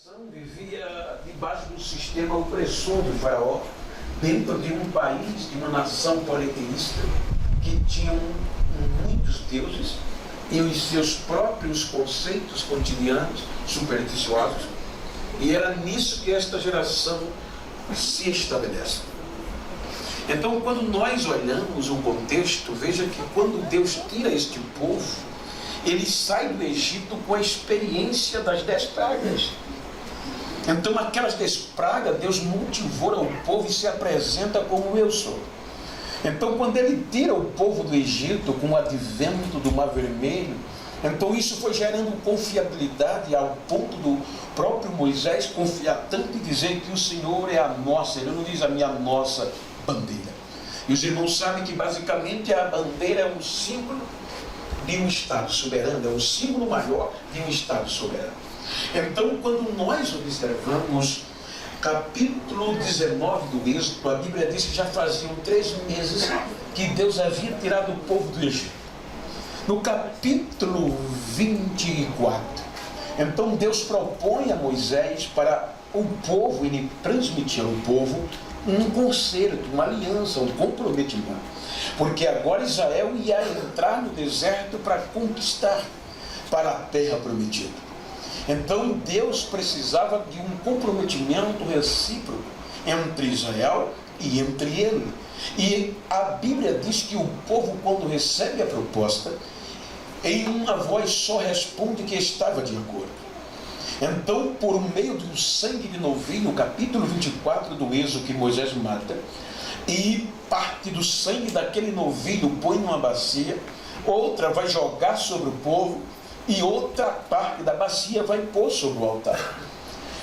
nação vivia debaixo do sistema opressor do faraó, dentro de um país, de uma nação politeísta, que tinham muitos deuses e os seus próprios conceitos cotidianos, supersticiosos, e era nisso que esta geração se estabelece. Então, quando nós olhamos o contexto, veja que quando Deus tira este povo, ele sai do Egito com a experiência das 10 pragas. Então, aquelas 10 pragas, Deus motivou o povo e se apresenta como eu sou. Então, quando ele tira o povo do Egito com o advento do Mar Vermelho, então isso foi gerando confiabilidade ao ponto do próprio Moisés confiar tanto e dizer que o Senhor é a nossa, ele não diz a minha nossa bandeira. E os irmãos sabem que basicamente a bandeira é um símbolo de um Estado soberano, é um símbolo maior de um Estado soberano. Então, quando nós observamos capítulo 19 do Êxodo, a Bíblia diz que já faziam 3 meses que Deus havia tirado o povo do Egito. No capítulo 24, então Deus propõe a Moisés para o povo, ele transmitir ao povo um concerto, uma aliança, um comprometimento. Porque agora Israel ia entrar no deserto para conquistar para a terra prometida. Então Deus precisava de um comprometimento recíproco entre Israel e entre ele. E a Bíblia diz que o povo, quando recebe a proposta, em uma voz só responde que estava de acordo. Então, por meio do sangue de novilho, capítulo 24 do Êxodo, que Moisés mata, e parte do sangue daquele novilho põe numa bacia, outra vai jogar sobre o povo, e outra parte da bacia vai pôr sobre o altar.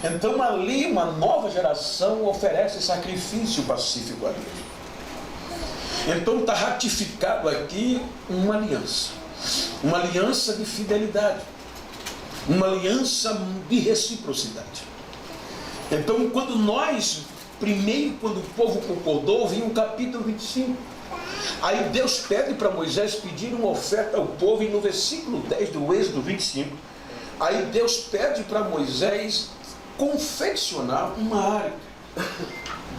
Então ali uma nova geração oferece sacrifício pacífico a Deus. Então está ratificado aqui uma aliança de fidelidade, uma aliança de reciprocidade. Então quando o povo concordou, vinha o capítulo 25. Aí Deus pede para Moisés pedir uma oferta ao povo, e no versículo 10 do Êxodo 25, aí Deus pede para Moisés confeccionar uma arca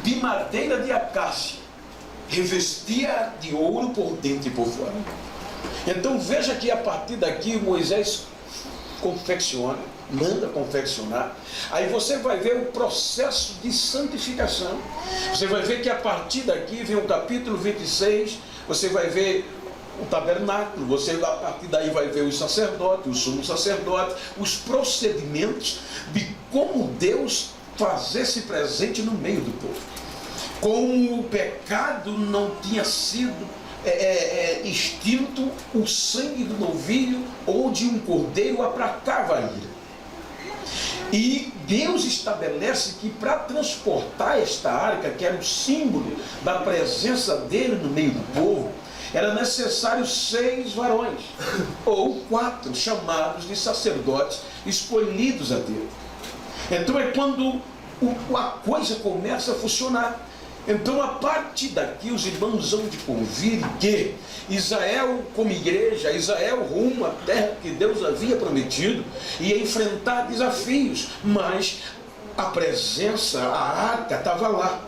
de madeira de acácia, revestia de ouro por dentro e por fora. Então veja que a partir daqui Moisés manda confeccionar. Aí você vai ver o processo de santificação. Você vai ver que a partir daqui vem o capítulo 26, você vai ver o tabernáculo, você a partir daí vai ver os sacerdotes, o sumo sacerdote, os procedimentos de como Deus fazer-se presente no meio do povo. Como o pecado não tinha sido extinto, o sangue do novilho ou de um cordeiro aplacava a ira. E Deus estabelece que para transportar esta arca, que era o símbolo da presença dele no meio do povo, era necessário 6 varões, ou 4 chamados de sacerdotes escolhidos a Deus. Então é quando a coisa começa a funcionar. Então a partir daqui os irmãos vão de convir que Israel como igreja, Israel rumo à terra que Deus havia prometido, ia enfrentar desafios, mas a presença, a arca estava lá.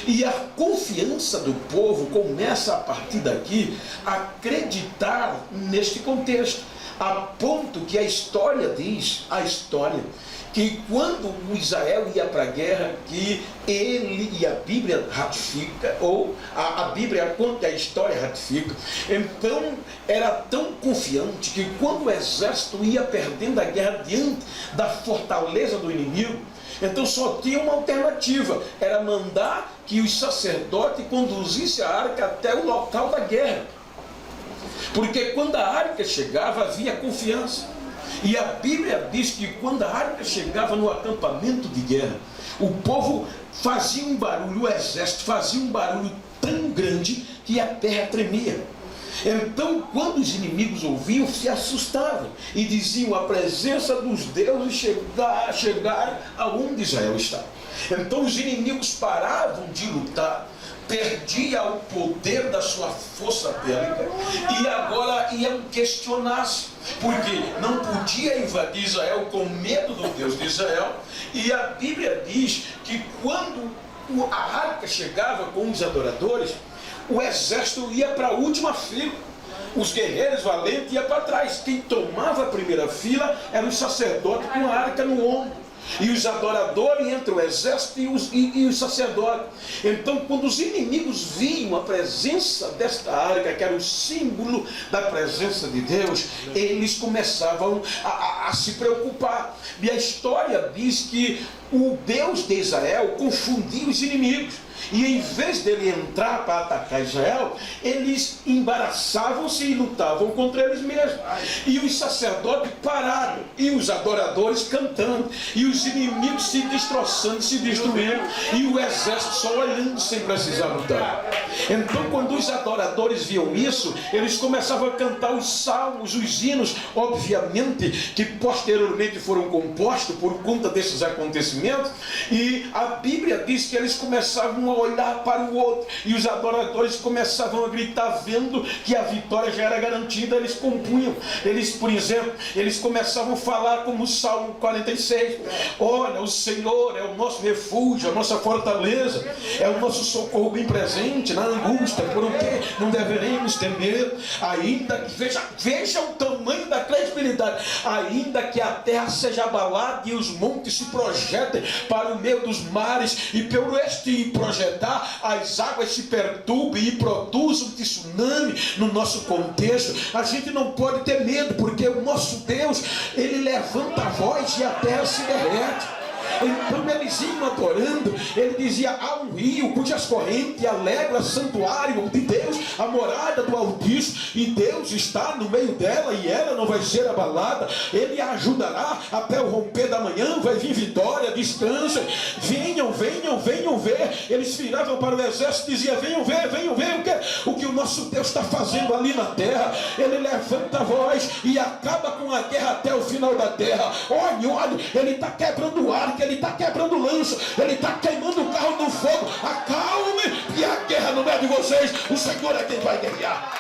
E a confiança do povo começa a partir daqui a acreditar neste contexto, a ponto que a história diz, que quando o Israel ia para a guerra, que ele e a Bíblia ratifica, ou a Bíblia conta a história ratifica, então era tão confiante que quando o exército ia perdendo a guerra diante da fortaleza do inimigo, então só tinha uma alternativa, era mandar que os sacerdotes conduzissem a arca até o local da guerra. Porque quando a arca chegava, havia confiança. E a Bíblia diz que quando a arca chegava no acampamento de guerra, o povo fazia um barulho, o exército fazia um barulho tão grande que a terra tremia. Então, quando os inimigos ouviam, se assustavam e diziam: a presença dos deuses chegar aonde Israel está. Então os inimigos paravam de lutar, perdia o poder da sua força bélica e agora iam questionar-se, porque não podia invadir Israel com medo do Deus de Israel. E a Bíblia diz que quando a arca chegava com os adoradores, o exército ia para a última fila, os guerreiros valentes iam para trás. Quem tomava a primeira fila era o sacerdote com a arca no ombro, e os adoradores entre o exército e os sacerdotes. Então, quando os inimigos viam a presença desta arca, que era o símbolo da presença de Deus, eles começavam a se preocupar. E a história diz que o Deus de Israel confundia os inimigos, e em vez dele entrar para atacar Israel, eles embaraçavam-se e lutavam contra eles mesmos. E os sacerdotes pararam, e os adoradores cantando, e os inimigos se destroçando, se destruindo, e o exército só olhando sem precisar lutar. Então, quando os adoradores viam isso, eles começavam a cantar os salmos, os hinos, obviamente que posteriormente foram compostos por conta desses acontecimentos. E a Bíblia diz que eles começavam a olhar para o outro, e os adoradores começavam a gritar, vendo que a vitória já era garantida. Eles compunham, por exemplo, eles começavam a falar como o Salmo 46: olha, o Senhor é o nosso refúgio, a nossa fortaleza, é o nosso socorro bem presente na angústia, por o que não deveremos temer, ainda que, veja o tamanho da credibilidade, ainda que a terra seja abalada e os montes se projetem para o meio dos mares, e pelo este projetar as águas se perturbem e produzam tsunami no nosso contexto, a gente não pode ter medo, porque o nosso Deus, ele levanta a voz e a terra se derrete. Então eles iam adorando. Ele dizia: há um rio cujas correntes alegram o santuário de Deus, a morada do Altíssimo, e Deus está no meio dela, e ela não vai ser abalada. Ele a ajudará até o romper da manhã, vai vir vitória, descanso. Venham, venham, venham ver. Eles viravam para o exército e diziam: venham ver o que o nosso Deus está fazendo ali na terra. Ele levanta a voz e acaba com a guerra até o final da terra. Olha, ele está quebrando o arco, ele está quebrando o lanço, ele está queimando o carro no fogo. Acalme, e a guerra no meio de vocês, o Senhor é quem vai guerrear.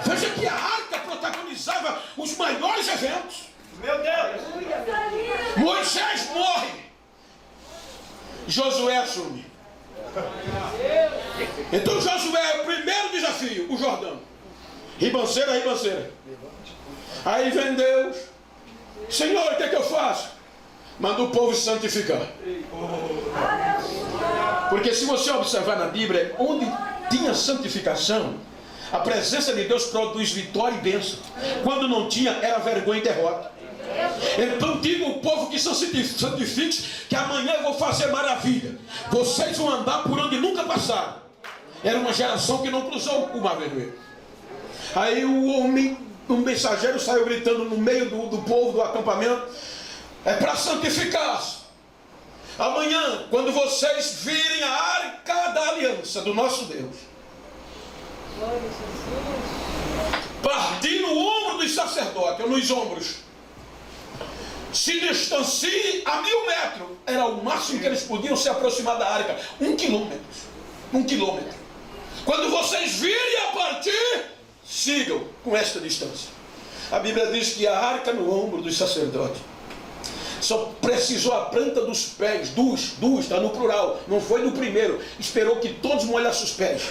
Veja que a arca protagonizava os maiores eventos. Meu Deus! Moisés morre, Josué assume. Então Josué é o primeiro desafio, o Jordão, ribanceira. Aí vem Deus: Senhor, o que é que eu faço? Manda o povo santificar. Porque se você observar na Bíblia, onde tinha santificação, a presença de Deus produz vitória e bênção. Quando não tinha, era vergonha e derrota. Então diga ao povo que santifique, que amanhã eu vou fazer maravilha. Vocês vão andar por onde nunca passaram. Era uma geração que não cruzou o Mar Vermelho. Aí um mensageiro saiu gritando no meio do povo, do acampamento: é para santificar-se. Amanhã, quando vocês virem a arca da aliança do nosso Deus partir no ombro dos sacerdotes, ou nos ombros, se distancie a 1000 metros. Era o máximo que eles podiam se aproximar da arca. 1 quilômetro. 1 quilômetro. Quando vocês virem a partir, sigam com esta distância. A Bíblia diz que a arca no ombro dos sacerdotes só precisou a planta dos pés, está no plural, não foi no primeiro, esperou que todos molhassem os pés.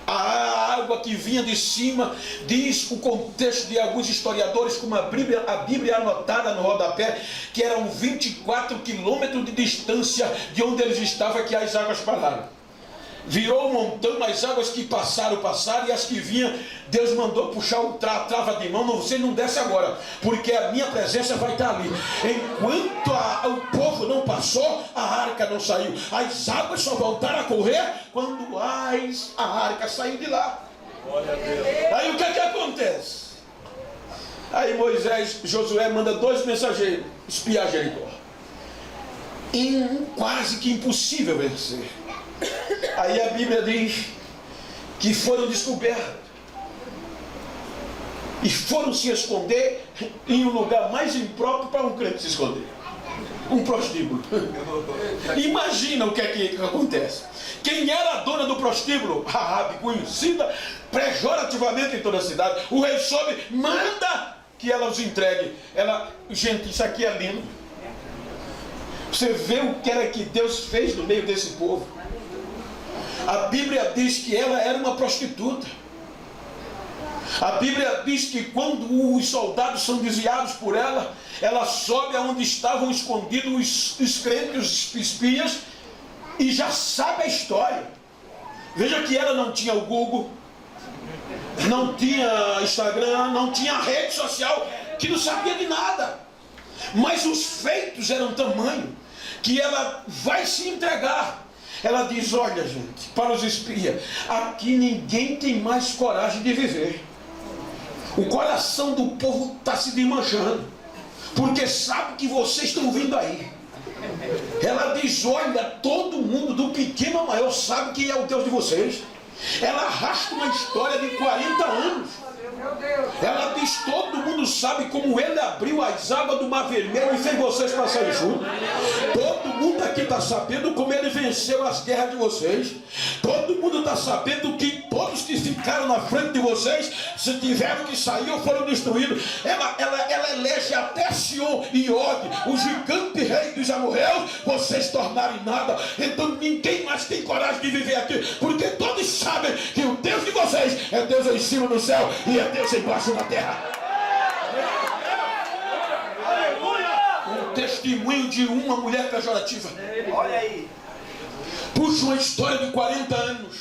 A água que vinha de cima, diz o contexto de alguns historiadores, como a Bíblia anotada no rodapé, que eram 24 quilômetros de distância de onde eles estavam, que as águas pararam. Virou um montão, as águas que passaram, e as que vinham, Deus mandou puxar a trava de mão: não, você não desce agora, porque a minha presença vai estar ali. Enquanto o povo não passou, a arca não saiu. As águas só voltaram a correr quando a arca saiu de lá. Aí o que acontece? Aí Josué manda 2 mensageiros espiar Jericó. Quase que impossível vencer. Aí a Bíblia diz que foram descobertos e foram se esconder em um lugar mais impróprio para um crente se esconder. um prostíbulo. Imagina o que é que acontece. Quem era a dona do prostíbulo? Raabe, conhecida pejorativamente em toda a cidade. O rei soube, manda que ela os entregue. Ela, gente, isso aqui é lindo. Você vê o que era que Deus fez no meio desse povo. A Bíblia diz que ela era uma prostituta. A Bíblia diz que quando os soldados são desviados por ela, ela sobe aonde estavam escondidos os crentes, os espias, e já sabe a história. Veja que ela não tinha o Google, não tinha Instagram, não tinha rede social, que não sabia de nada. Mas os feitos eram tamanho que ela vai se entregar. Ela diz, olha gente, para os espias, aqui ninguém tem mais coragem de viver. O coração do povo está se desmanchando, porque sabe que vocês estão vindo aí. Ela diz, olha, todo mundo, do pequeno ao maior, sabe quem é o Deus de vocês. Ela arrasta uma história de 40 anos. Ela diz, todo mundo sabe como ele abriu as águas do Mar Vermelho e fez vocês passarem junto. Todo mundo aqui está sabendo como ele venceu as guerras de vocês. Todo mundo está sabendo que todos que ficaram na frente de vocês, se tiveram que sair ou foram destruídos. Ela elege até Sion e Og, o gigante rei dos amorreus, vocês tornaram em nada. Então ninguém mais tem coragem de viver aqui, porque todos sabem que o Deus de vocês é Deus em cima do céu e é Deus embaixo da terra. Um testemunho de uma mulher pejorativa. Olha aí. Puxa uma história de 40 anos.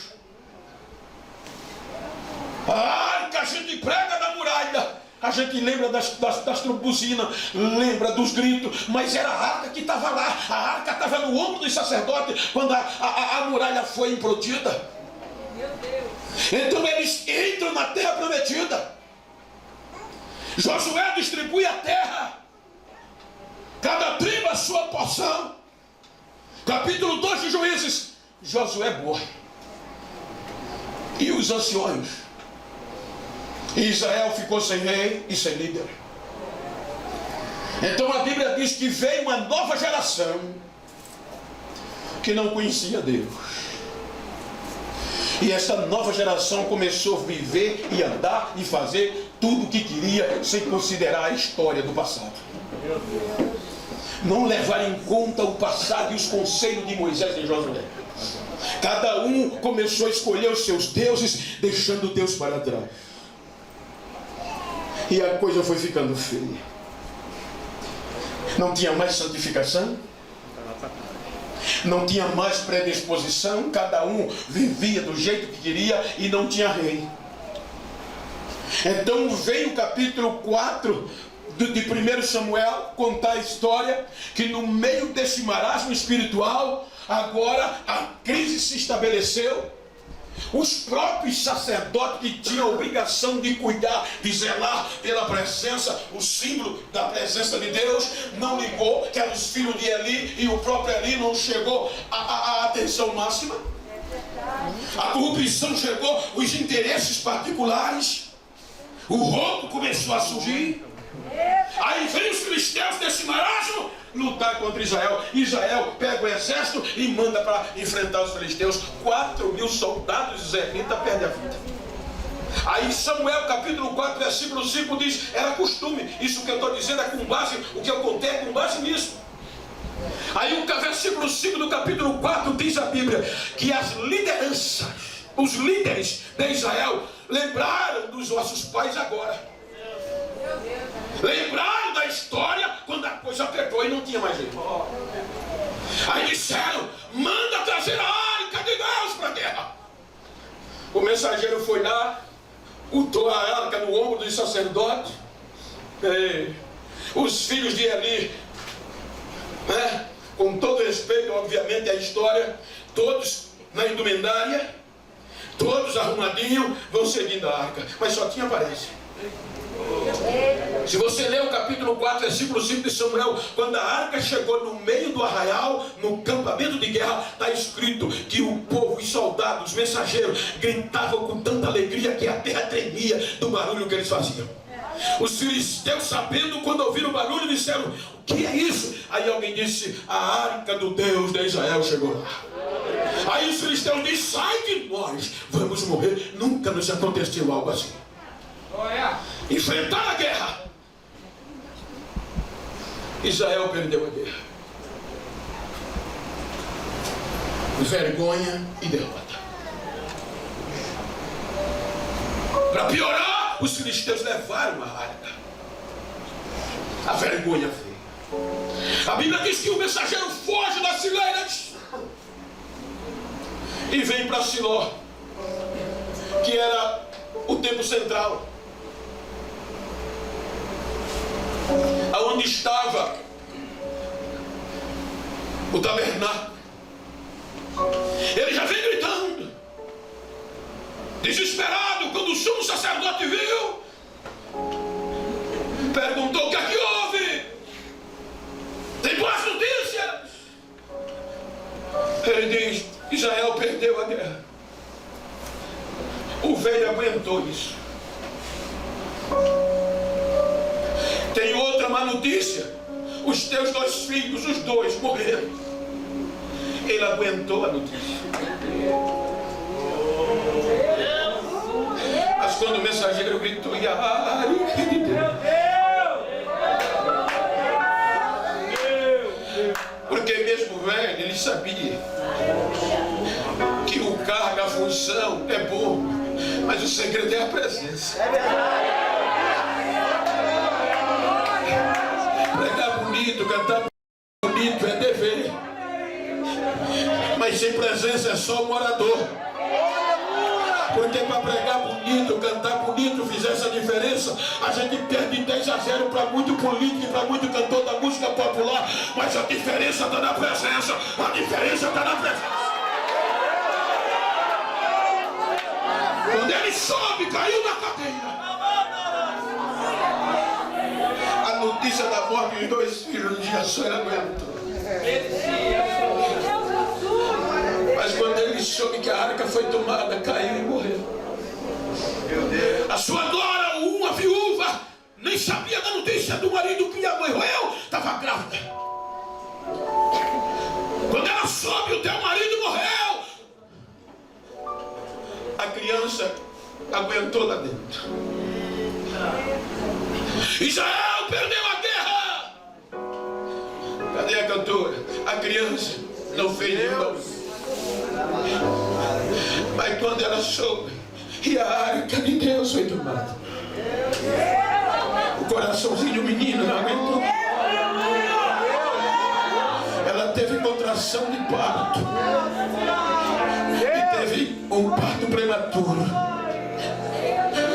A arca, a gente prega da muralha, a gente lembra das trombuzinas, lembra dos gritos, mas era a arca que estava lá. A arca estava no ombro dos sacerdotes quando a muralha foi implodida. Meu Deus. Então eles entram na terra prometida. Josué distribui a terra, cada tribo a sua porção. Capítulo 2 de Juízes, Josué morre. E os anciões. Israel ficou sem rei e sem líder. Então a Bíblia diz que veio uma nova geração que não conhecia Deus. E essa nova geração começou a viver e andar e fazer tudo o que queria, sem considerar a história do passado. Não levar em conta o passado e os conselhos de Moisés e Josué. Cada um começou a escolher os seus deuses, deixando Deus para trás. E a coisa foi ficando feia. Não tinha mais santificação, não tinha mais predisposição, cada um vivia do jeito que queria e não tinha rei. Então veio o capítulo 4 de 1 Samuel contar a história que no meio desse marasmo espiritual, agora a crise se estabeleceu. Os próprios sacerdotes que tinham a obrigação de cuidar, de zelar pela presença, o símbolo da presença de Deus, não ligou, que eram os filhos de Eli, e o próprio Eli não chegou à atenção máxima. A corrupção chegou, os interesses particulares, o roubo começou a surgir. Aí vem os cristãos desse marasmo lutar contra Israel. Israel pega o exército e manda para enfrentar os filisteus. 4.000 soldados israelitas perdem a vida. Aí Samuel capítulo 4 versículo 5 diz, era costume. Isso que eu estou dizendo é com base, o que eu contei é com base nisso. Aí o versículo 5 do capítulo 4 diz a Bíblia que as lideranças, os líderes de Israel lembraram dos nossos pais agora. Lembraram da história quando a coisa apertou e não tinha mais jeito. Aí disseram, manda trazer a arca de Deus para a guerra. O mensageiro foi lá, botou a arca no ombro dos sacerdotes. Os filhos de Eli, né, com todo respeito obviamente à história, todos na indumentária, todos arrumadinhos, vão seguindo a arca, mas só tinha aparência. Se você ler o capítulo 4, versículo 5 de Samuel, quando a arca chegou no meio do arraial, no campamento de guerra, está escrito que o povo, os soldados, os mensageiros gritavam com tanta alegria que a terra tremia do barulho que eles faziam. Os filisteus, sabendo, quando ouviram o barulho, disseram: o que é isso? Aí alguém disse: a arca do Deus de Israel chegou lá. Aí os filisteus disseram: sai de nós, vamos morrer. Nunca nos aconteceu algo assim. Enfrentar a guerra. Israel perdeu a guerra. Vergonha e derrota. Para piorar, os filisteus levaram a arca. A vergonha veio. A Bíblia diz que o mensageiro foge das fileiras e vem para Siló, que era o templo central, aonde estava o tabernáculo. Ele já vem gritando, desesperado. Quando o sumo sacerdote viu, perguntou: o que é que houve? Tem boas notícias? Ele diz: Israel perdeu a guerra. O velho aguentou isso. Tem outra má notícia: os teus 2 filhos, os 2 morreram. Ele aguentou a notícia. Mas quando o mensageiro gritou: e a arca de Deus? Porque mesmo velho, ele sabia que o cargo, a função é bom, mas o segredo é a presença. Pregar bonito, cantar bonito é dever, mas sem presença é só um orador. Porque para pregar bonito, cantar bonito, fizer essa diferença, a gente perde 10-0 para muito político e para muito cantor da música popular. Mas a diferença está na presença. A diferença está na presença. Quando ele sobe, caiu na cadeira. A notícia da morte dos 2 filhos no dia só ele aguentou. Mas quando ele soube que a arca foi tomada, caiu e morreu. A sua nora, uma viúva, nem sabia da notícia do marido que a morreu, estava grávida. Quando ela soube: o teu marido morreu, a criança aguentou lá dentro. Israel perdeu a guerra. Cadê a cantora? A criança não fez nenhuma. Mas quando ela soube, e a arca de Deus foi tomada, o coraçãozinho menino não aguentou. Ela teve contração de parto e teve um parto prematuro.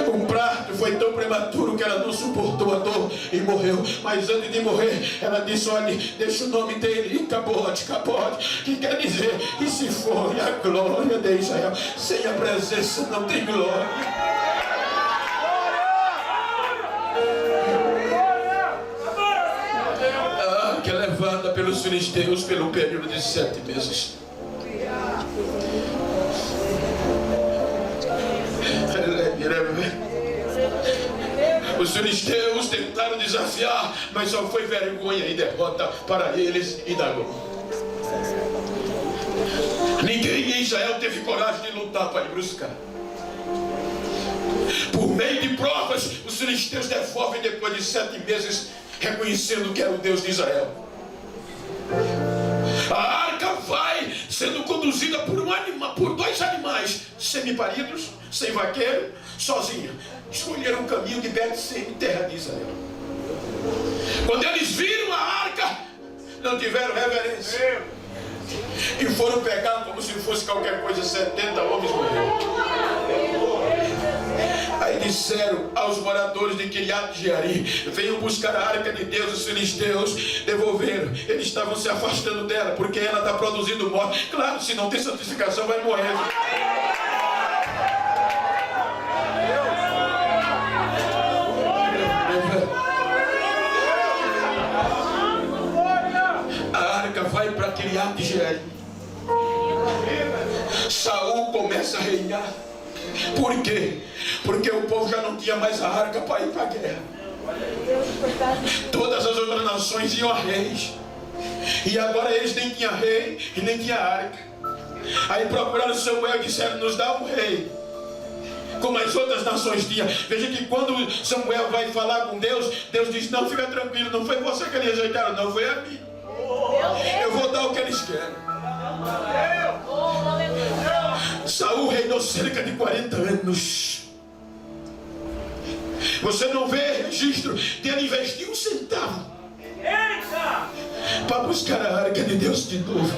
O parto foi tão prematuro que ela não suportou a dor e morreu. Mas antes de morrer, ela disse: olha, deixa o nome dele Icabote, que quer dizer: e se for a glória de Israel. Sem a presença não tem glória. Ah, que é levada pelos filisteus pelo período de 7 meses. Os filisteus tentaram desafiar, mas só foi vergonha e derrota para eles e Dagom. Ninguém em Israel teve coragem de lutar para ir buscar. Por meio de provas, os filisteus devolvem depois de 7 meses, reconhecendo que era o Deus de Israel. A arca vai sendo conduzida por 2 animais semiparidos, sem vaqueiro, sozinha. Escolheram o caminho de Bet-Sem, terra de Israel. Quando eles viram a arca, não tiveram reverência e foram pegar como se fosse qualquer coisa. 70 homens morreram. Aí disseram aos moradores de Kiriat-Jearim: venham buscar a arca de Deus. Os filisteus devolveram. Eles estavam se afastando dela, porque ela está produzindo morte. Claro, se não tem santificação, vai morrer. Vai para Kiriat-Jearim. Saul começa a reinar. Por quê? Porque o povo já não tinha mais a arca para ir para a guerra. Todas as outras nações iam a reis. E agora eles nem tinham rei e nem tinham arca. Aí procuraram Samuel e disseram: nos dá um rei, como as outras nações tinham. Veja que quando Samuel vai falar com Deus, Deus diz: não, fica tranquilo, não foi você que eles rejeitaram, não, foi a mim. Eu vou dar o que eles querem. Saul reinou cerca de 40 anos. Você não vê registro de ele investir um centavo para buscar a arca de Deus de novo.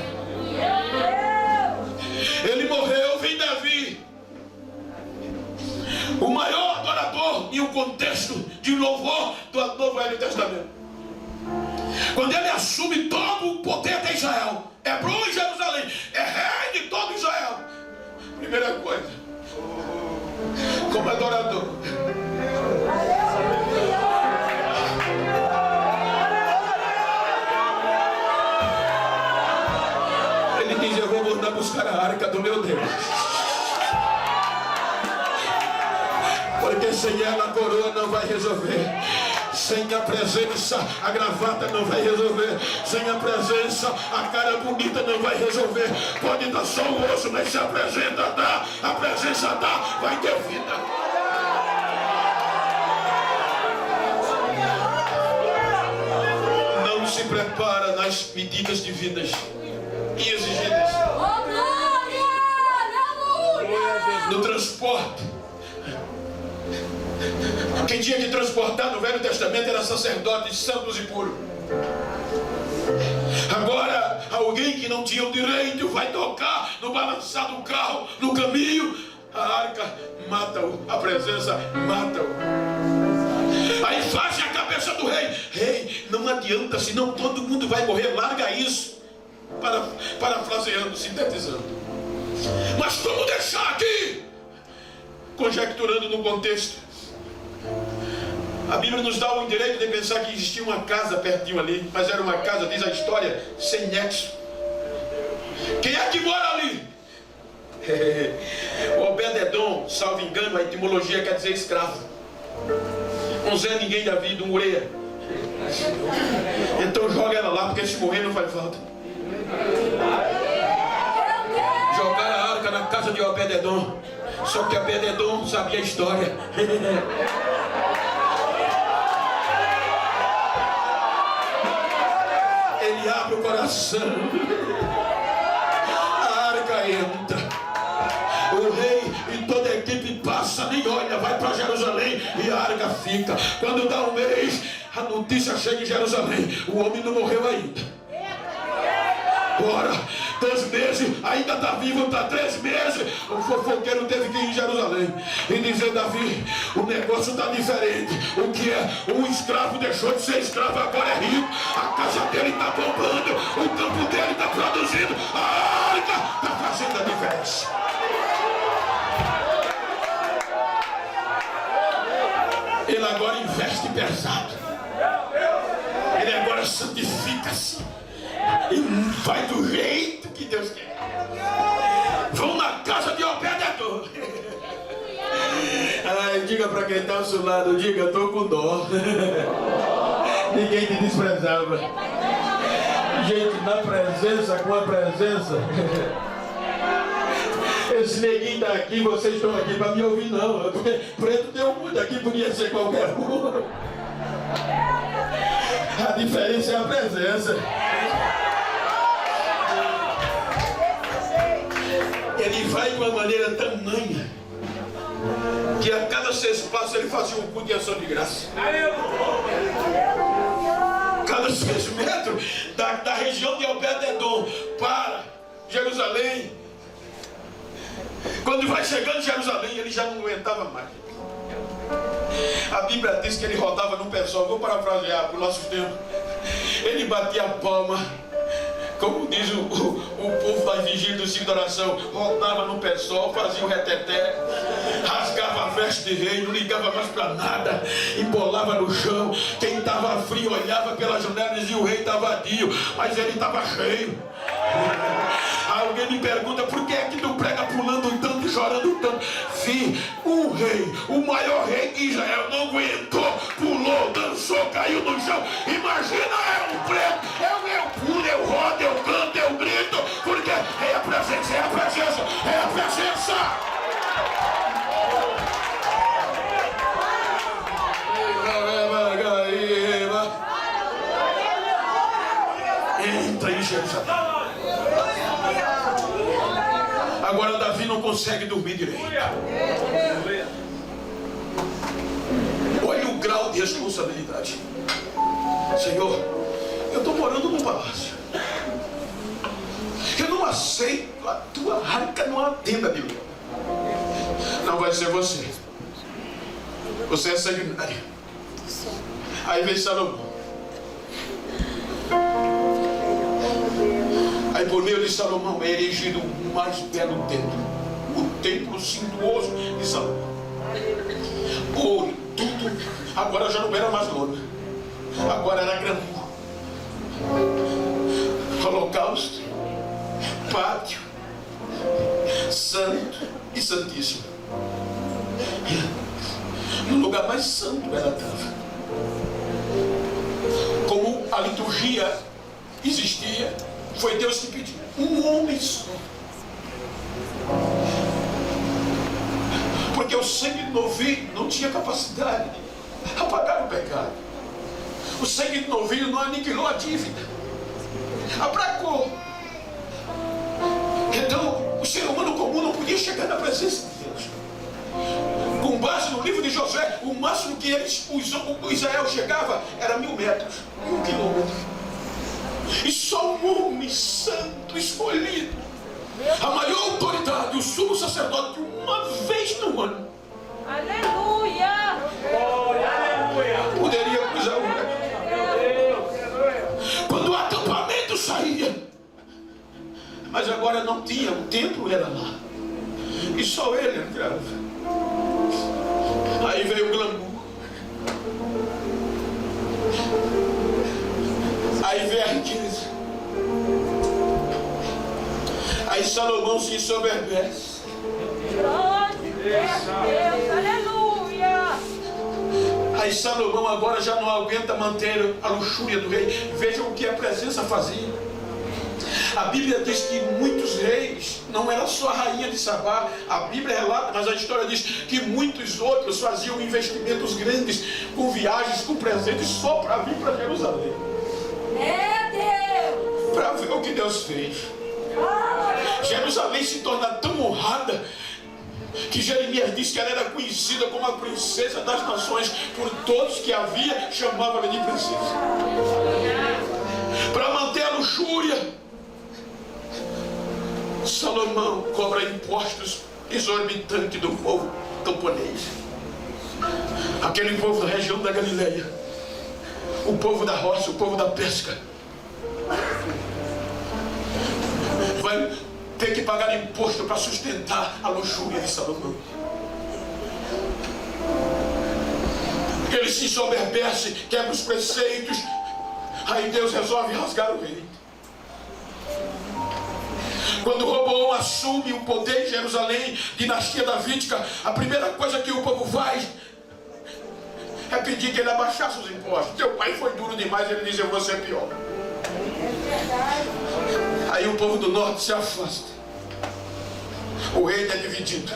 Ele morreu, vem Davi, o maior adorador em um contexto de louvor do Novo Velho Testamento. Quando ele assume todo o poder de Israel, Hebron e Jerusalém, é rei de todo Israel. Primeira coisa, como adorador, ele diz: eu vou mandar buscar a arca do meu Deus. Porque sem ela a coroa não vai resolver. Sem a presença a gravata não vai resolver. Sem a presença a cara bonita não vai resolver. Pode dar só o osso, mas se a presença dá, vai ter vida. Não se prepara nas medidas de vidas e exigidas. No transporte. Quem tinha que transportar no Velho Testamento era sacerdotes santos e puros. Agora, alguém que não tinha o direito vai tocar no balançar do carro, no caminho. A arca mata-o, a presença mata-o. Aí fazem a cabeça do rei: rei, não adianta, senão todo mundo vai morrer, larga isso. Parafraseando, sintetizando. Mas como deixar aqui? Conjecturando no contexto. A Bíblia nos dá o direito de pensar que existia uma casa pertinho ali, mas era uma casa, diz a história, sem nexo. Quem é que mora ali? O Obed-Edom, salvo engano, a etimologia quer dizer escravo. Um Zé Ninguém da vida, um ureia. Então joga ela lá, porque se morrer não faz falta. Jogaram a arca na casa de Obed-Edom. Só que Obed-Edom sabia a história. Ele abre o coração, a arca entra, o rei e toda a equipe passa, nem olha, vai para Jerusalém e a arca fica. Quando dá um mês, a notícia chega em Jerusalém: o homem não morreu ainda. Ora, 2 meses, ainda está vivo, está 3 meses. O fofoqueiro teve que ir em Jerusalém e dizer: Davi, o negócio está diferente. O que é? Um escravo deixou de ser escravo, agora é rico. A casa dele está bombando, o campo dele está produzindo, a arca está fazendo a diferença. Ele agora investe pesado. Ele agora santifica-se e vai do jeito que Deus quer. Vão na casa de Obed-Edom. Ai, diga para quem está ao seu lado: diga, estou com dó. Ninguém te desprezava. Gente, na presença, com a presença. Esse neguinho está aqui, vocês estão aqui para me ouvir, não. Porque preto tem um mundo aqui, podia ser qualquer um. A diferença é a presença. Ele vai de uma maneira tamanha que a cada 6 passos ele fazia um culto de ação de graça. Cada 6 metros da região de Obed-Edom para Jerusalém. Quando vai chegando em Jerusalém, ele já não aguentava mais. A Bíblia diz que ele rodava no pé só. Vou parafrasear para os nossos tempos. Ele batia a palma, como diz o povo da vigília do ciclo da oração, rodava no pé sol, fazia o reteté, rasgava a veste de rei, não ligava mais para nada, embolava no chão. Quem estava frio olhava pela janela e dizia: o rei está vadio, mas ele estava cheio. Alguém me pergunta: por que é que tu prega pulando tanto e chorando tanto? Filho, um um rei, o maior rei de Israel, não aguentou, pulou, dançou, caiu no chão. Imagina eu preto, eu pulo, eu rodo, eu canto, eu grito, porque é a presença, é a presença, é a presença. Entra em Jerusalém. Agora Davi não consegue dormir direito. Olha o grau de responsabilidade. Senhor, eu estou morando num palácio. Eu não aceito a tua arca numa tenda de leão. Não vai ser você. Você é sanguinário. Aí vem Salomão. Aí por meio de Salomão é erigido o mais belo templo, o templo suntuoso de Salomão. Ouro, tudo, agora já não era mais lona, agora era glamour. Holocausto, pátio, santo e santíssimo. No lugar mais santo ela estava. Como a liturgia existia, foi Deus que pediu um homem só. Porque o sangue novilho não tinha capacidade de apagar o pecado. O sangue novilho não aniquilou a dívida, abracou. Então o ser humano comum não podia chegar na presença de Deus. Com base no livro de Josué, o máximo que o Israel chegava era 1000 metros, 1 quilômetro. E só um homem santo escolhido, a maior autoridade, o sumo sacerdote, uma vez no ano, aleluia, poderia cruzar o rio. Quando o acampamento saía, mas agora não tinha, o templo era lá, e só ele entrava. Aí veio o glamour. Aí veio a riqueza. Aí Salomão se ensoberbece. Deus, aleluia. Aí Salomão agora já não aguenta manter a luxúria do rei. Vejam o que a presença fazia. A Bíblia diz que muitos reis, não era só a rainha de Sabá, a Bíblia relata, mas a história diz que muitos outros faziam investimentos grandes, com viagens, com presentes, só para vir para Jerusalém. É Deus. Para ver o que Deus fez. Jerusalém se torna tão honrada que Jeremias disse que ela era conhecida como a princesa das nações, por todos que havia chamavam ela de princesa. Para manter a luxúria, Salomão cobra impostos exorbitantes do povo camponês, aquele povo da região da Galileia, o povo da roça, o povo da pesca. Vai ter que pagar imposto para sustentar a luxúria de Salomão. Ele se ensoberbece, quebra os preceitos. Aí Deus resolve rasgar o rei. Quando Roboão assume o poder em Jerusalém, dinastia davídica, a primeira coisa que o povo faz é pedir que ele abaixasse os impostos. Teu pai foi duro demais, ele diz: eu vou ser pior. Aí o povo do norte se afasta. O reino é dividido.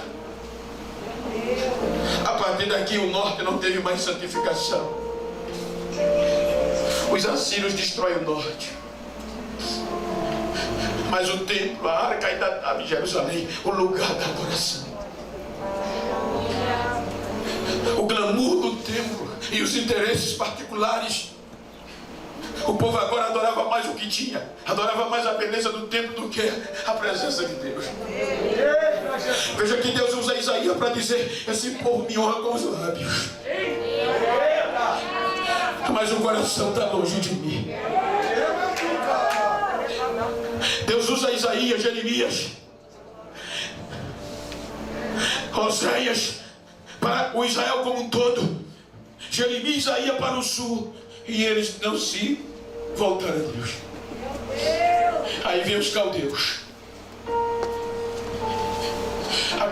A partir daqui o norte não teve mais santificação. Os assírios destroem o norte. Mas o templo, a arca ainda estava em Jerusalém, o lugar da adoração. O glamour do templo e os interesses particulares. O povo agora adorava mais o que tinha, adorava mais a beleza do templo do que a presença de Deus. Veja que Deus usa Isaías para dizer: esse povo me honra com os lábios, mas o coração está longe de mim. Deus usa Isaías, Jeremias, Oséias para o Israel como um todo, Jeremias e Isaías para o sul, e eles não se voltaram a Deus. Aí vem os caldeus,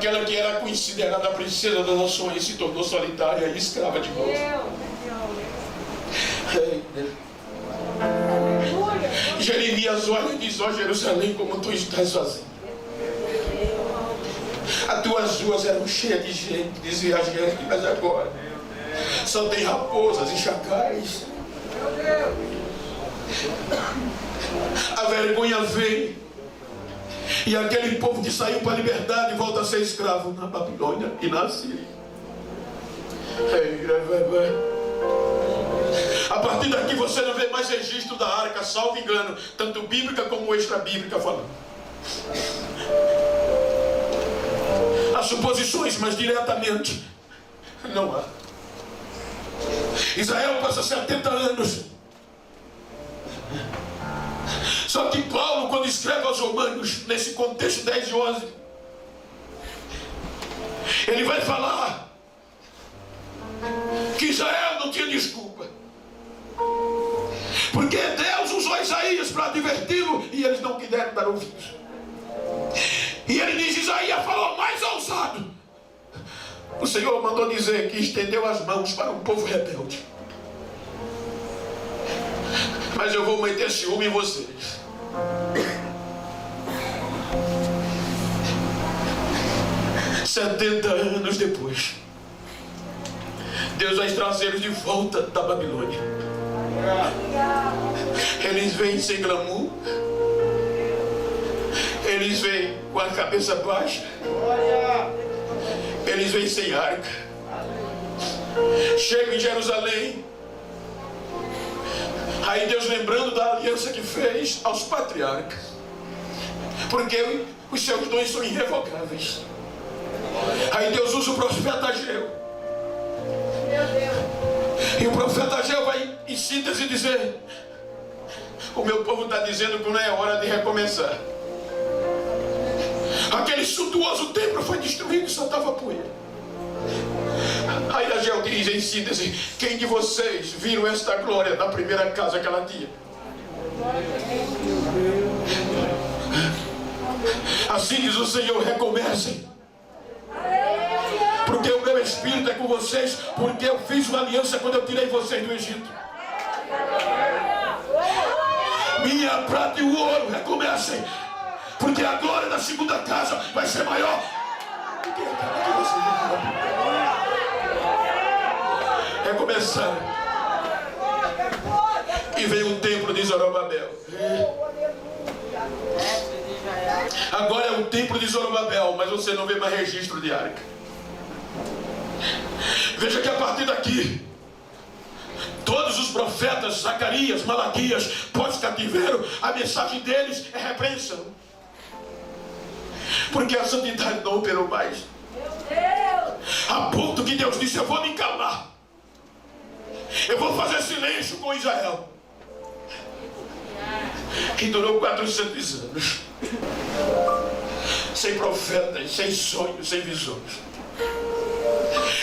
Aquela que era considerada a princesa das nações se tornou solitária e escrava de novo. Jeremias olha e diz: ó Jerusalém, como tu estás sozinho. As tuas ruas eram cheias de gente, dizia a gente, mas agora só tem raposas e chacais. A vergonha veio, e aquele povo que saiu para a liberdade volta a ser escravo na Babilônia e na Síria. A partir daqui você não vê mais registro da arca, salvo engano, tanto bíblica como extra-bíblica falando. Há suposições, mas diretamente não há. Israel passa 70 anos. Só que Paulo, quando escreve aos Romanos, nesse contexto 10 e 11, ele vai falar que Israel não tinha desculpa, porque Deus usou Isaías para adverti-lo e eles não quiseram dar ouvidos. E ele diz: Isaías falou mais ousado. O Senhor mandou dizer que estendeu as mãos para um povo rebelde. Mas eu vou meter ciúme em vocês. "70 anos depois, Deus vai trazê-los de volta da Babilônia. Eles vêm sem glamour, eles vêm com a cabeça baixa, eles vêm sem arca. Chegam em Jerusalém. Aí Deus, lembrando da aliança que fez aos patriarcas, porque os seus dons são irrevogáveis. Aí Deus usa o profeta Ageu. E o profeta Ageu vai, em síntese, dizer: o meu povo está dizendo que não é hora de recomeçar. Aquele suntuoso templo foi destruído e só estava poeira. Aí Ageu diz, em síntese: quem de vocês viram esta glória da primeira casa que ela tinha? Assim diz o Senhor: recomecem, porque o meu Espírito é com vocês, porque eu fiz uma aliança quando eu tirei vocês do Egito. Minha prata e o ouro, recomecem, porque a glória da segunda casa vai ser maior do que aquela que vocês viram. Recomeçar. E veio o templo de Zorobabel. Agora é o templo de Zorobabel, mas você não vê mais registro de arca. Veja que a partir daqui, todos os profetas, Zacarias, Malaquias, pós-cativeiro, a mensagem deles é repreensão, porque a santidade não operou mais, a ponto que Deus disse: eu vou me calar, eu vou fazer silêncio com Israel. Que durou 400 anos, sem profetas, sem sonhos, sem visões.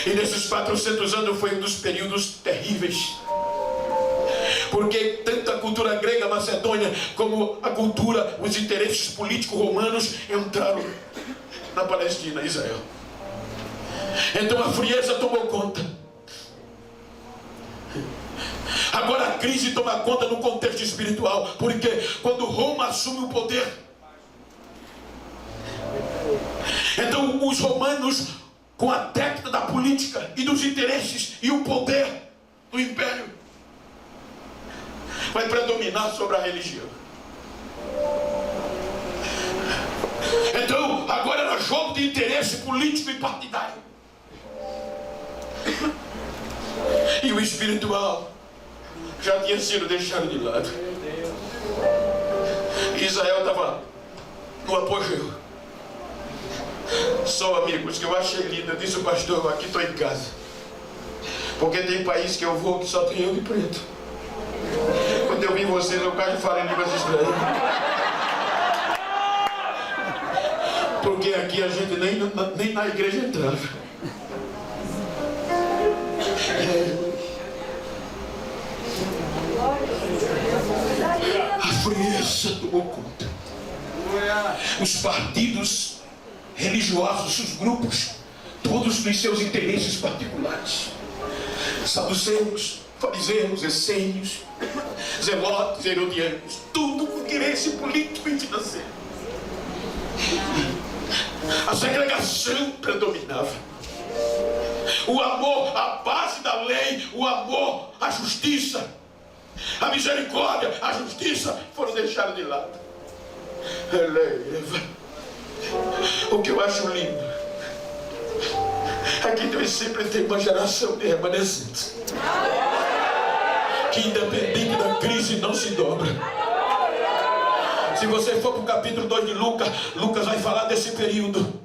E nesses 400 anos foi um dos períodos terríveis, porque tanto a cultura grega macedônia como a cultura, os interesses políticos romanos entraram na Palestina, Israel. Então a frieza tomou conta. Agora a crise toma conta no contexto espiritual, porque quando Roma assume o poder, então os romanos, com a técnica da política e dos interesses e o poder do império, vai predominar sobre a religião. Então agora era jogo de interesse político e partidário, e o espiritual já tinha sido deixado de lado. Israel estava no apogeu. Só, amigos, que eu achei lindo, eu disse o pastor: eu aqui estou em casa, porque tem país que eu vou que só tem eu de preto. Quando eu vi vocês, eu quase falo em línguas estranhas, porque aqui a gente nem na igreja entrava. A frieza tomou conta. Os partidos religiosos, os grupos, todos nos seus interesses particulares. Saduceus, fariseus, essênios, zelotes, herodianos, tudo com interesse político e financeiro. A segregação predominava. O amor à base da lei, o amor à justiça, a misericórdia, a justiça foram deixados de lado. O que eu acho lindo é que Deus sempre tem uma geração de remanescentes que, independente da crise, não se dobra. Se você for para o capítulo 2 de Lucas, Lucas vai falar desse período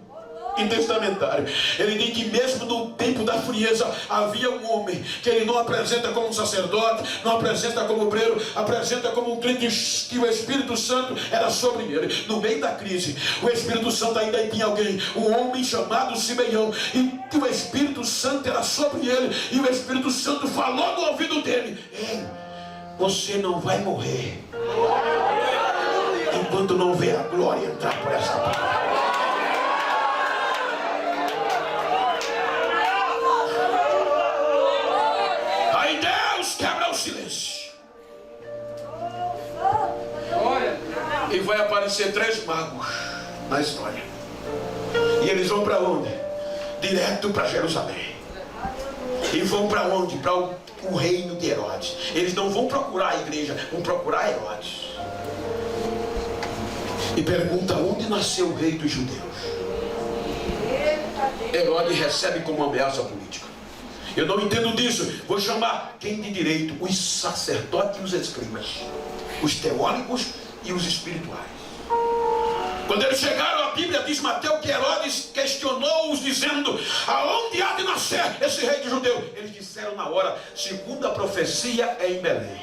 intestamentário. Ele diz que mesmo no tempo da frieza havia um homem que ele não apresenta como um sacerdote, não apresenta como obreiro, apresenta como um crente, que o Espírito Santo era sobre ele. No meio da crise, o Espírito Santo ainda tinha alguém, um homem chamado Simeão, e que o Espírito Santo era sobre ele, e o Espírito Santo falou no ouvido dele: ei, você não vai morrer enquanto não vê a glória entrar por essa porta. E vai aparecer 3 magos na história. E eles vão para onde? Direto para Jerusalém. E vão para onde? Para o reino de Herodes. Eles não vão procurar a igreja, vão procurar Herodes. E pergunta: onde nasceu o rei dos judeus? Herodes recebe como ameaça política. Eu não entendo disso. Vou chamar quem de direito? Os sacerdotes e os escribas, os teólogos e os espirituais. Quando eles chegaram, a Bíblia diz, Mateus, que Herodes questionou-os dizendo: aonde há de nascer esse rei de judeu? Eles disseram na hora: segundo a profecia, é em Belém.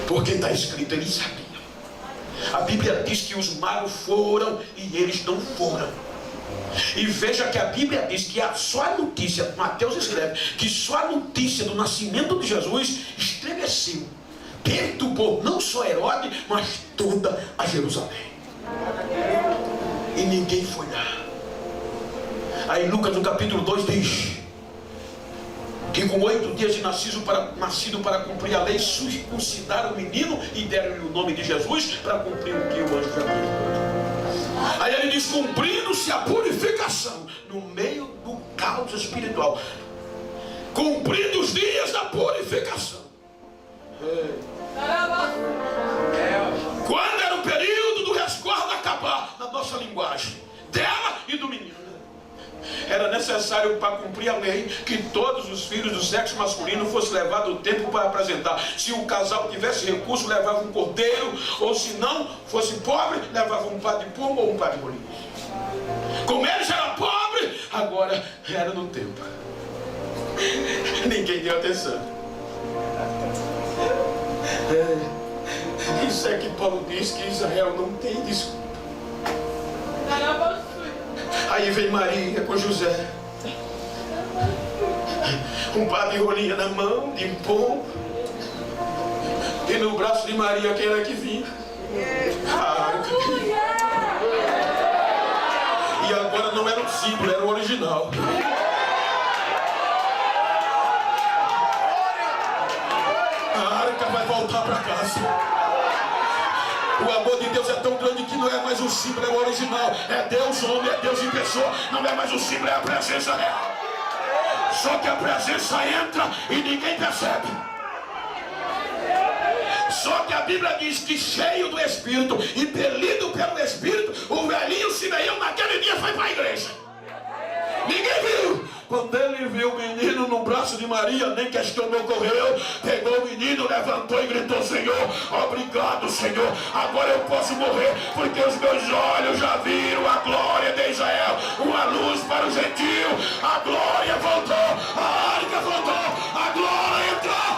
Porque está escrito, eles sabiam. A Bíblia diz que os magos foram e eles não foram. E veja que a Bíblia diz que só a notícia, Mateus escreve, que só a notícia do nascimento de Jesus estremeceu, perturbou não só Herodes, mas toda a Jerusalém. E ninguém foi lá. Aí Lucas no capítulo 2 diz que com 8 dias de nascido para cumprir a lei, circuncidaram o menino e deram-lhe o nome de Jesus para cumprir o que o anjo já disse. Aí ele diz: cumprindo-se a purificação no meio do caos espiritual, cumprindo os dias da purificação. Quando era o período do resguardo acabar, na nossa linguagem, dela e do menino, era necessário, para cumprir a lei, que todos os filhos do sexo masculino fossem levados o tempo para apresentar. Se o casal tivesse recurso, levava um cordeiro, ou se não fosse pobre, levava um par de pombo ou um par de bolinhos. Como eles eram pobres, agora era no tempo. Ninguém deu atenção. Isso é que Paulo diz que Israel não tem desculpa. Aí vem Maria com José, um par de rolinha na mão, de um pombo, e no braço de Maria quem era que vinha? A arca. E agora não era o símbolo, era o original. A arca vai voltar para casa. O amor de Deus é tão grande que não é mais o símbolo, é o original. É Deus homem, é Deus em pessoa. Não é mais o símbolo, é a presença real. Só que a presença entra e ninguém percebe. Só que a Bíblia diz que cheio do Espírito, impelido pelo Espírito, o velhinho Simeão naquele dia foi para a igreja. Ninguém viu. Quando ele viu o menino no braço de Maria, nem questionou, correu, pegou o menino, levantou e gritou: Senhor, obrigado, Senhor, agora eu posso morrer, porque os meus olhos já viram a glória de Israel, uma luz para o gentio. A glória voltou, a arca voltou, a glória entrou.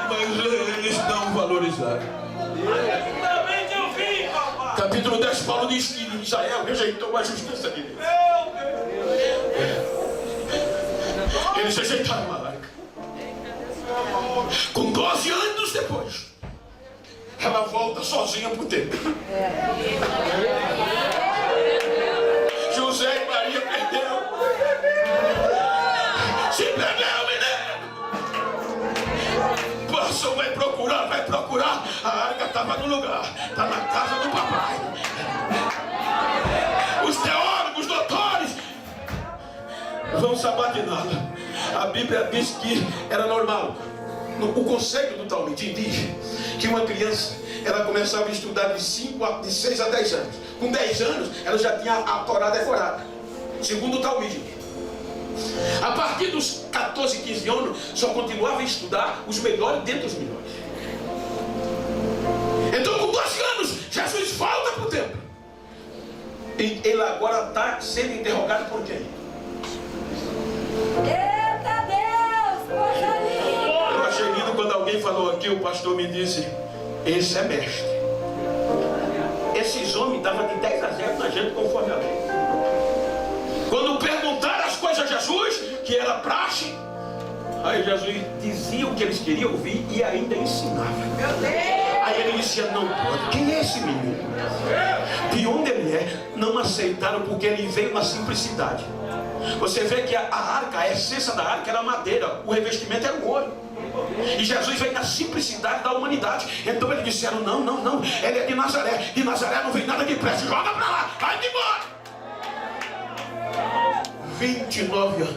Mas eles não valorizaram. Capítulo 10, Paulo diz que Israel rejeitou a justiça de Deus. Eles rejeitaram a arca. Com 12 anos anos depois, ela volta sozinha para o templo. José e Maria perderam. Se perderam, menino. Passou, vai procurar. A arca estava no lugar. Está na casa do papai. Os teólogos, doutores, vão sabatiná-la. A Bíblia diz que era normal. O conceito do Talmud diz que uma criança, ela começava a estudar de 6 a 10 anos. Com 10 anos, ela já tinha a Torá decorada, segundo o Talmud. A partir dos 14, 15 anos, só continuava a estudar os melhores dentre os melhores. Então, com 12 anos, Jesus volta para o templo. E ele agora está sendo interrogado por quem? Eita Deus, coisa linda! Eu achei lindo quando alguém falou aqui, o pastor me disse, esse é mestre. Esses homens davam de 10 a 0 na gente conforme a lei. Quando perguntaram as coisas a Jesus, que era praxe, aí Jesus dizia o que eles queriam ouvir e ainda ensinava. Aí ele dizia, não pode. Quem é esse menino? De onde ele é? Não aceitaram porque ele veio na simplicidade. Você vê que a arca, a essência da arca era madeira, o revestimento era o ouro. E Jesus veio na simplicidade da humanidade. Então eles disseram, não, ele é de Nazaré. De Nazaré não vem nada de pressa, joga pra lá, vai embora. 29 anos,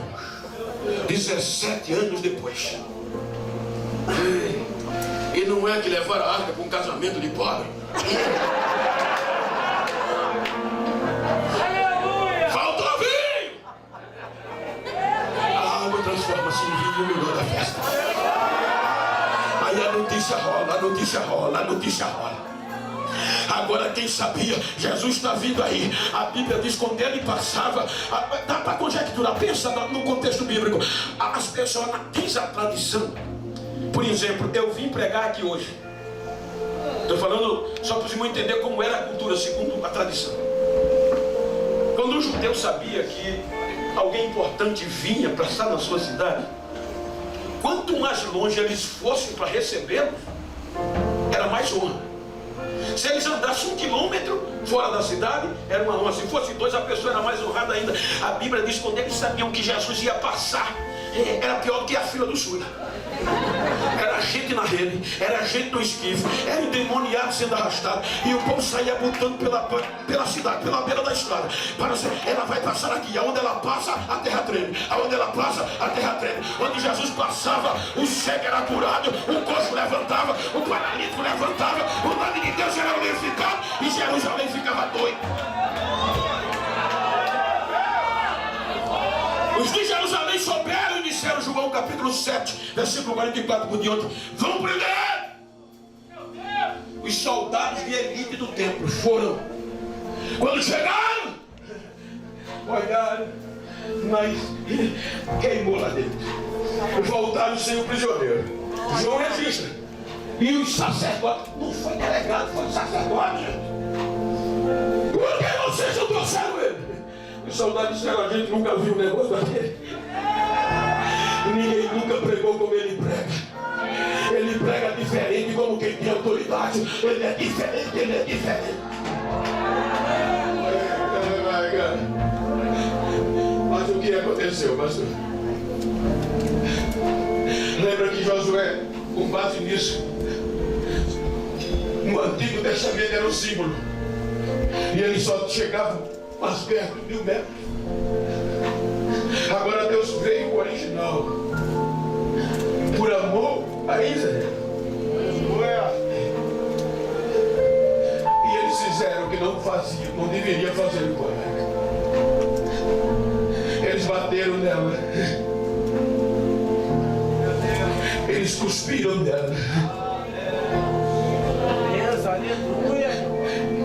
17 anos depois. E não é que levaram a arca para um casamento de pobre. Faltou vinho. A água transforma-se em vinho no melhor da festa. Aí a notícia rola. Agora quem sabia, Jesus está vindo aí. A Bíblia diz quando ele passava, dá para conjecturar, pensa no contexto bíblico. As pessoas, diz a tradição. Por exemplo, eu vim pregar aqui hoje. Estou falando só para os irmãos entender como era a cultura segundo a tradição. Quando o judeu sabia que alguém importante vinha para estar na sua cidade, quanto mais longe eles fossem para recebê-lo, era mais honra. Se eles andassem 1 quilômetro fora da cidade, era uma honra. Se fosse 2, a pessoa era mais honrada ainda. A Bíblia diz que quando eles sabiam que Jesus ia passar, era pior do que a fila do SUS. Era gente na rede, era gente no esquife, era endemoniado sendo arrastado. E o povo saía botando pela cidade, pela beira da estrada. Ela vai passar aqui, aonde ela passa, a terra treme. Aonde ela passa, a terra treme. Onde Jesus passava, o cego era curado, o coxo levantava, o paralítico levantava, o nome de Deus era glorificado e Jerusalém ficava doido. Os de Jerusalém souberam e disseram, João capítulo 7, versículo 44 por diante, vão prender! Os soldados de elite do templo foram. Quando chegaram, olharam, mas queimou lá dentro. Voltaram sem o prisioneiro. João registra. E os sacerdotes, não foi delegado, foi sacerdote. Por que vocês não trouxeram ele? Os soldados disseram, a gente nunca viu um negócio daquele. Ninguém nunca pregou como ele prega. Ele prega diferente, como quem tem autoridade. Ele é diferente. Mas o que aconteceu, pastor? Lembra que Josué, com base nisso, no Antigo Testamento era um símbolo. E ele só chegava mais perto de 1 metro. Agora Deus veio o original por amor a Israel. E eles fizeram o que não faziam, não deveria fazer com ela. Eles bateram nela. Eles cuspiram nela.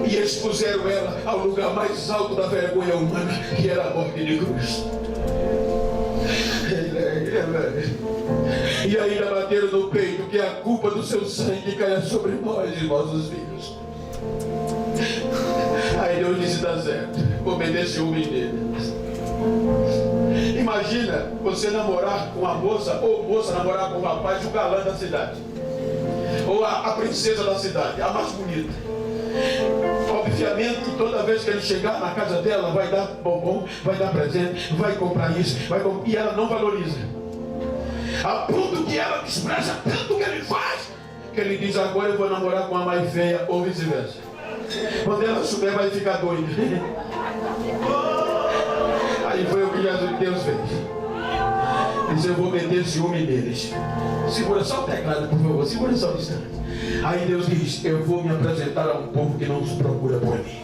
E eles puseram ela ao lugar mais alto da vergonha humana, que era a morte de cruz. E ainda bateram no peito que a culpa do seu sangue caia sobre nós e nossos filhos. Aí Deus disse, dá certo, obedeceu o menino. Imagina você namorar com uma moça, ou moça namorar com um rapaz, o galã da cidade. ou a princesa da cidade, a mais bonita. Obviamente, toda vez que ele chegar na casa dela, vai dar bombom, vai dar presente, vai comprar isso, e ela não valoriza. A ponto que ela despreza tanto que ele faz, que ele diz: agora eu vou namorar com a mais feia, ou vice-versa. Quando ela souber, vai ficar doida. Aí foi o que Deus fez. Disse: eu vou meter ciúme neles. Segura só o teclado, por favor, segura só o instante. Aí Deus diz: eu vou me apresentar a um povo que não se procura por mim.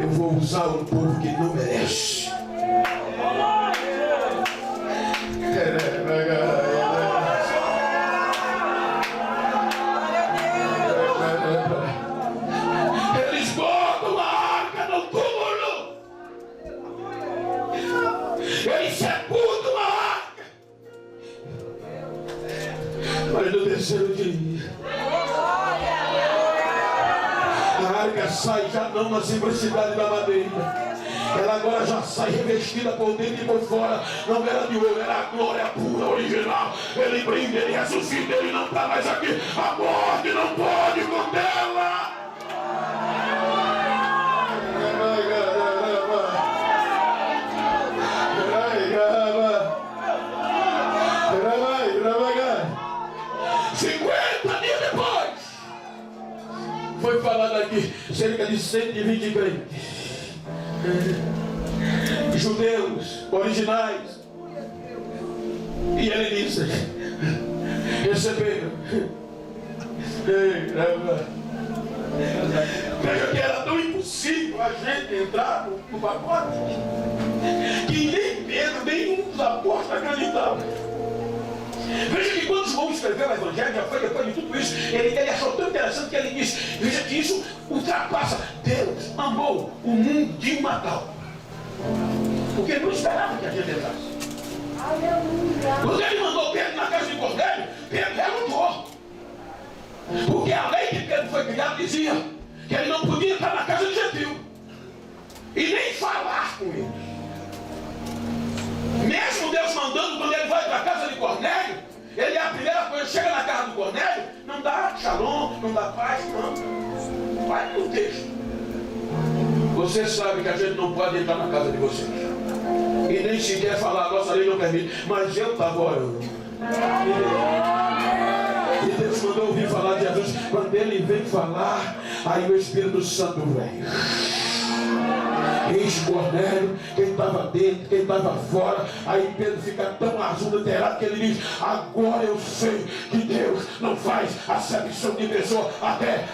Eu vou usar um povo que não merece. Eles botam a arca no túmulo. Eles sepultam a arca. Mas no terceiro dia, a arca sai já não na simplicidade da madeira. Ela agora já sai revestida por dentro e por fora. Não era de ouro, era a glória pura, original. Ele brinda, ele ressuscita, ele não está mais aqui. A morte não pode contê-la. Foi falado aqui cerca de 120 crentes, judeus originais, e ele disse: receberam. Veja que era tão impossível a gente entrar no pacote que nem Pedro, nem um dos apóstolos acreditavam. Veja que quando João escreveu o Evangelho, já foi depois de tudo isso, ele achou tão interessante que ele disse: veja que isso ultrapassa. Deus amou o mundo de uma tal, porque ele não esperava que a gente entrasse. Quando ele mandou Pedro na casa de Cornélio, Pedro relutou, porque a lei que Pedro foi criado dizia que ele não podia entrar na casa de gentil e nem falar com eles. Mesmo Deus mandando, quando ele vai para a casa de Cornélio, ele é a primeira coisa, chega na casa do Cornélio, não dá shalom, não dá paz, não. Vai no texto. Você sabe que a gente não pode entrar na casa de vocês. E nem sequer falar, a nossa lei não permite. Mas eu estava orando. E Deus mandou ouvir falar de Jesus. Quando ele veio falar, aí o Espírito Santo veio. Eis Cornélio, quem estava dentro, quem estava fora. Aí Pedro fica tão azul, alterado, que ele diz: agora eu sei que Deus não faz acepção de pessoa. Até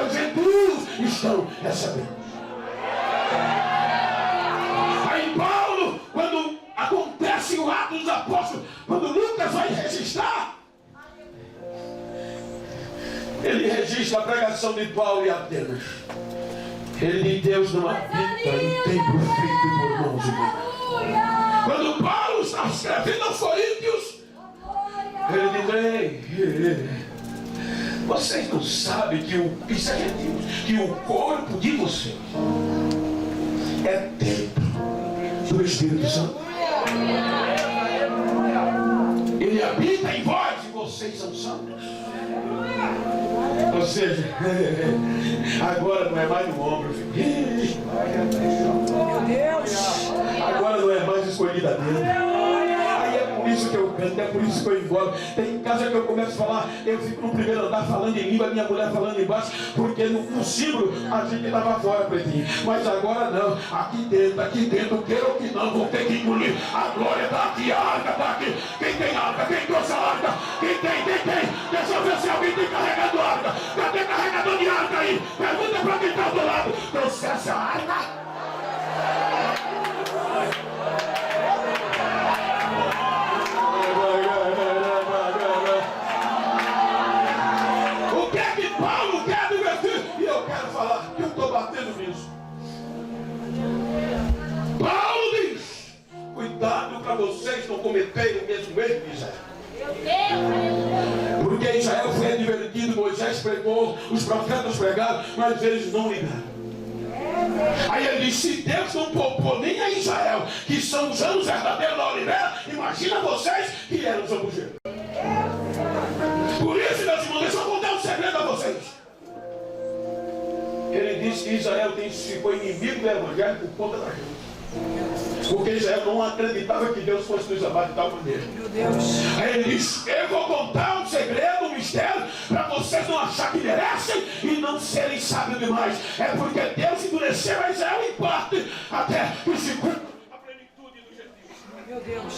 os gentios estão recebendo. Aí Paulo, quando acontece o ato dos apóstolos, quando Lucas vai registrar, ele registra a pregação de Paulo em Atenas. Ele diz: Deus não habita em templo feito por mãos humanas. Quando Paulo está escrevendo aos Coríntios, ele diz: ei, vocês não sabem que o corpo de vocês é templo do Espírito Santo. Ele habita em vós e vocês são santos. Ou seja, agora não é mais no ombro, filho. Agora não é mais escolhida dele. Aí é por isso que eu canto, é por isso que eu envolvo. Tem casa que eu começo a falar, eu fico no primeiro andar falando em língua, minha mulher falando embaixo, porque no símbolo a gente estava fora, pretinho. Mas agora não, aqui dentro, queira ou que não, vou ter que engolir. A glória está aqui, a arca está aqui. Quem tem arca? Quem trouxe a arca? Quem tem? Deixa eu ver se alguém tem carregador de arca. Cadê carregador de arca aí? Pergunta para quem está do lado. Trouxesse a arca? O que é que Paulo quer divertir? E eu quero falar que eu estou batendo nisso. Paulo diz: cuidado para vocês não cometerem o mesmo erro de Israel. Porque Israel foi advertido, Moisés pregou, os profetas pregaram, mas eles não ligaram. Aí ele diz: se Deus não poupou nem a Israel, que são os anos verdadeiros da oliveira, imagina vocês que eram os ambugeiros. Ele disse que Israel ficou inimigo do evangelho por conta da gente. Porque Israel não acreditava que Deus fosse nos amar de tal maneira. Aí ele disse: eu vou contar um segredo, um mistério, para vocês não acharem que merecem e não serem sábios demais. É porque Deus endureceu a Israel em parte até que se cumpra a plenitude dos gentios. Meu Deus.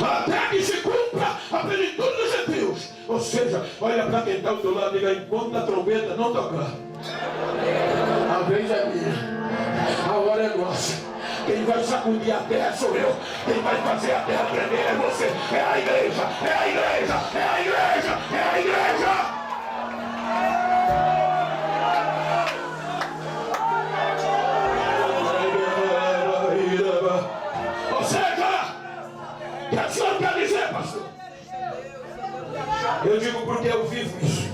Até que se cumpra a plenitude dos gentios. Ou seja, olha para quem está ao teu lado e diga: enquanto a trombeta não tocar, a vez é minha, a hora é nossa. Quem vai sacudir a terra sou eu. Quem vai fazer a terra tremer é você. É a igreja, é a igreja, é a igreja, é a igreja. Ou seja, o que a senhora quer dizer, pastor? Eu digo porque eu vivo isso.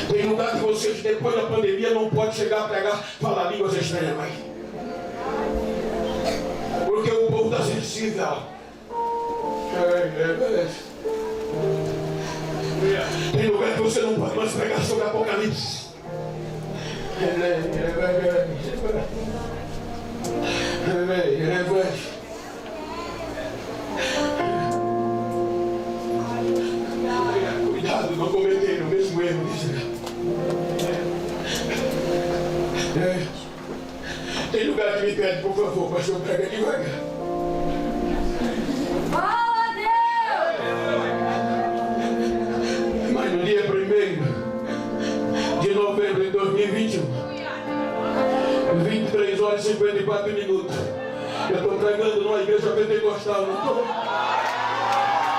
Tem lugar que vocês, depois da pandemia, não pode chegar a pregar, falar línguas estranhas mais. Porque o povo está sensível. Tem lugar que você não pode mais pregar sobre Apocalipse. Cuidado, não cometer o mesmo erro de Israel. Tem lugar que me pede, por favor, pastor, prega devagar. Fala, Deus! Mas no dia 1º de novembro de 2021, 23 horas e 54 minutos, eu estou pregando numa igreja pentecostal, não estou?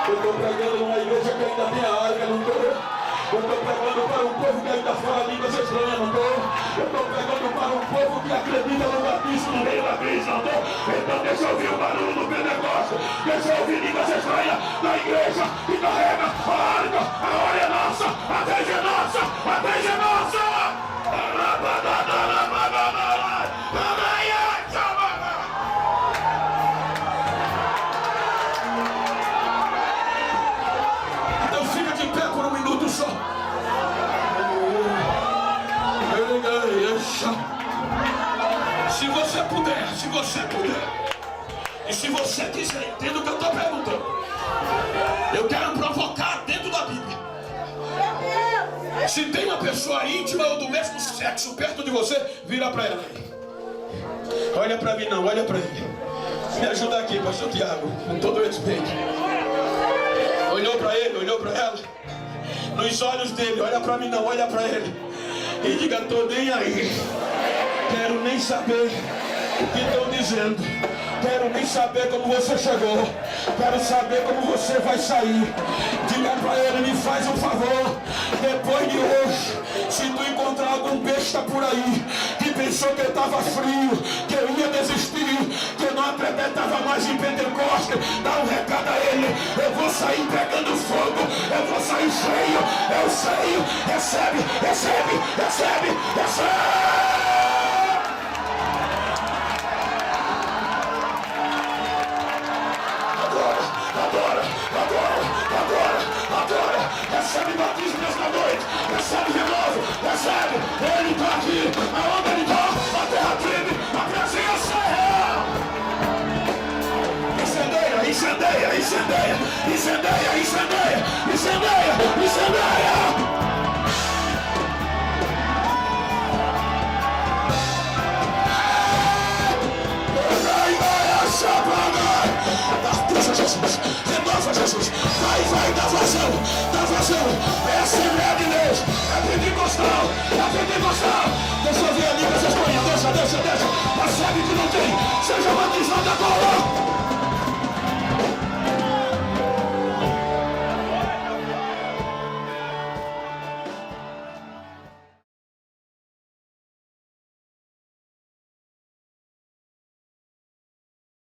Eu estou pregando numa igreja que ainda tem a arca, não estou? Eu estou pregando para um povo que ainda fala línguas estranhas, não estou? Eu estou pregando para um povo que acredita no batismo no meio da crise, não estou? Então deixa eu ouvir o barulho do Pentecostes, deixa eu ouvir línguas estranhas na igreja que carrega a arca. A hora é nossa, a vez é nossa, a vez é nossa! Então fica de pé por um minuto só. Se você puder, e se você quiser, entenda o que eu estou perguntando. Eu quero provocar dentro da Bíblia. Se tem uma pessoa íntima ou do mesmo sexo perto de você, vira para ela aí. Olha para mim não, olha para ele. Me ajuda aqui, pastor Tiago, com todo respeito. Olhou para ele, olhou para ela. Nos olhos dele, olha para mim não, olha para ele. E diga: tô nem aí. Quero nem saber o que estão dizendo. Quero nem saber como você chegou. Quero saber como você vai sair. Diga para ele: me faz um favor. Depois de hoje, se tu encontrar algum besta por aí que pensou que eu estava frio, que eu ia desistir, que eu não acreditava mais em Pentecostes, dá um recado a ele: eu vou sair pegando fogo, eu vou sair cheio, eu sei. Recebe, recebe, recebe, recebe. Agora, recebe batismo nesta noite, recebe renovo, recebe, ele está aqui, aonde ele está, a terra treme, a presença é real. Incendeia, incendeia, incendeia, incendeia, incendeia, incendeia, incendeia. Jesus, renova Jesus, vai, dá vazão, é a Assembleia de Deus, é pentecostal, deixa eu ver a língua, deixa, recebe que não tem, seja batizado agora.